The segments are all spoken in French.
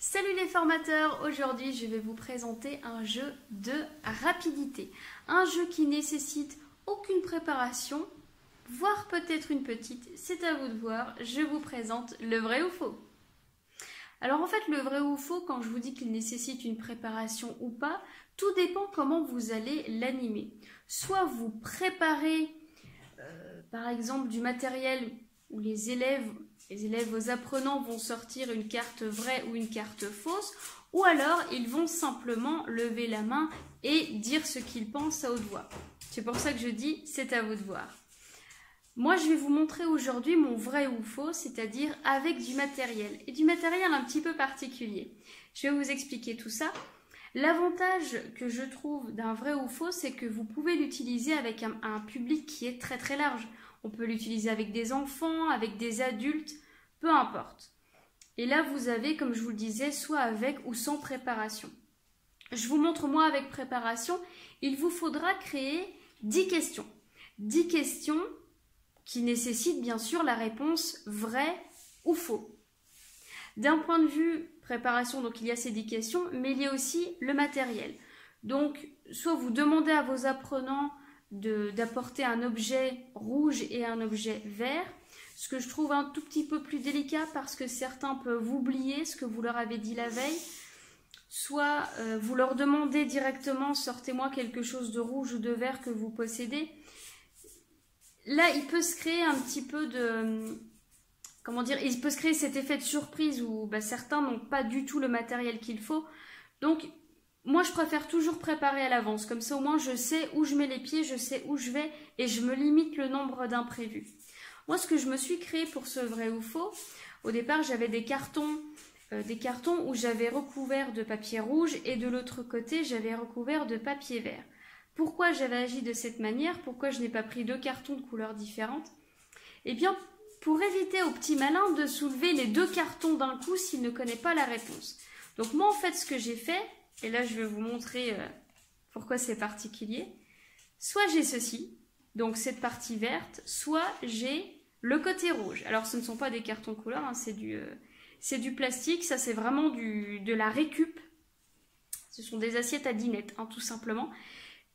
Salut les formateurs, aujourd'hui je vais vous présenter un jeu de rapidité. Un jeu qui nécessite aucune préparation, voire peut-être une petite, c'est à vous de voir. Je vous présente le vrai ou faux. Alors en fait le vrai ou faux, quand je vous dis qu'il nécessite une préparation ou pas, tout dépend comment vous allez l'animer. Soit vous préparez par exemple du matériel où les élèves, vos apprenants vont sortir une carte vraie ou une carte fausse, ou alors ils vont simplement lever la main et dire ce qu'ils pensent à haute voix. C'est pour ça que je dis c'est à vous de voir. Moi je vais vous montrer aujourd'hui mon vrai ou faux, c'est-à-dire avec du matériel, et du matériel un petit peu particulier. Je vais vous expliquer tout ça. L'avantage que je trouve d'un vrai ou faux, c'est que vous pouvez l'utiliser avec un public qui est très très large. On peut l'utiliser avec des enfants, avec des adultes, peu importe. Et là, vous avez, comme je vous le disais, soit avec ou sans préparation. Je vous montre moi avec préparation. Il vous faudra créer 10 questions. 10 questions qui nécessitent bien sûr la réponse vrai ou faux. D'un point de vue préparation, donc il y a ces 10 questions, mais il y a aussi le matériel. Donc, soit vous demandez à vos apprenants d'apporter un objet rouge et un objet vert, ce que je trouve un tout petit peu plus délicat parce que certains peuvent oublier ce que vous leur avez dit la veille, soit vous leur demandez directement sortez-moi quelque chose de rouge ou de vert que vous possédez. Là, il peut se créer un petit peu de... Comment dire, il peut se créer cet effet de surprise où certains n'ont pas du tout le matériel qu'il faut. Donc, moi, je préfère toujours préparer à l'avance. Comme ça, au moins, je sais où je mets les pieds, je sais où je vais et je me limite le nombre d'imprévus. Moi, ce que je me suis créé pour ce vrai ou faux, au départ, j'avais des cartons où j'avais recouvert de papier rouge et de l'autre côté, j'avais recouvert de papier vert. Pourquoi j'avais agi de cette manière? Pourquoi je n'ai pas pris deux cartons de couleurs différentes? Eh bien, pour éviter au petit malin de soulever les deux cartons d'un coup s'il ne connaît pas la réponse. Donc moi, en fait, ce que j'ai fait, et là, je vais vous montrer pourquoi c'est particulier. Soit j'ai ceci, donc cette partie verte, soit j'ai le côté rouge. Alors, ce ne sont pas des cartons couleurs, hein, c'est du plastique. Ça, c'est vraiment de la récup. Ce sont des assiettes à dinette, hein, tout simplement.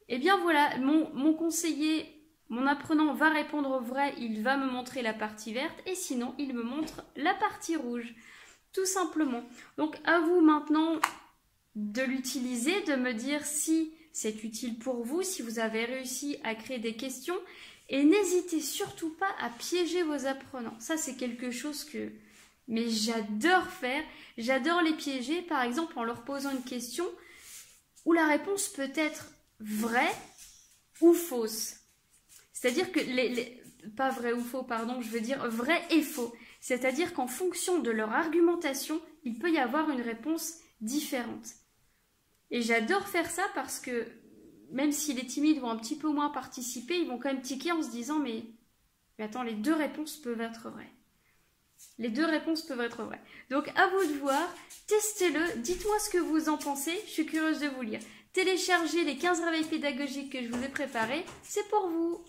Eh bien, voilà, mon conseiller, mon apprenant va répondre au vrai, il va me montrer la partie verte, et sinon, il me montre la partie rouge, tout simplement. Donc, à vous maintenant de l'utiliser, de me dire si c'est utile pour vous, si vous avez réussi à créer des questions, et n'hésitez surtout pas à piéger vos apprenants. Ça, c'est quelque chose que j'adore faire. J'adore les piéger, par exemple, en leur posant une question où la réponse peut être vraie ou fausse. C'est-à-dire que, pas vrai ou faux, pardon, je veux dire vrai et faux. C'est-à-dire qu'en fonction de leur argumentation, il peut y avoir une réponse différente. Et j'adore faire ça parce que même si les timides vont un petit peu moins participer, ils vont quand même tiquer en se disant mais attends, les deux réponses peuvent être vraies. Les deux réponses peuvent être vraies. Donc à vous de voir, testez-le, dites-moi ce que vous en pensez, je suis curieuse de vous lire. Téléchargez les 15 réveils pédagogiques que je vous ai préparés, c'est pour vous.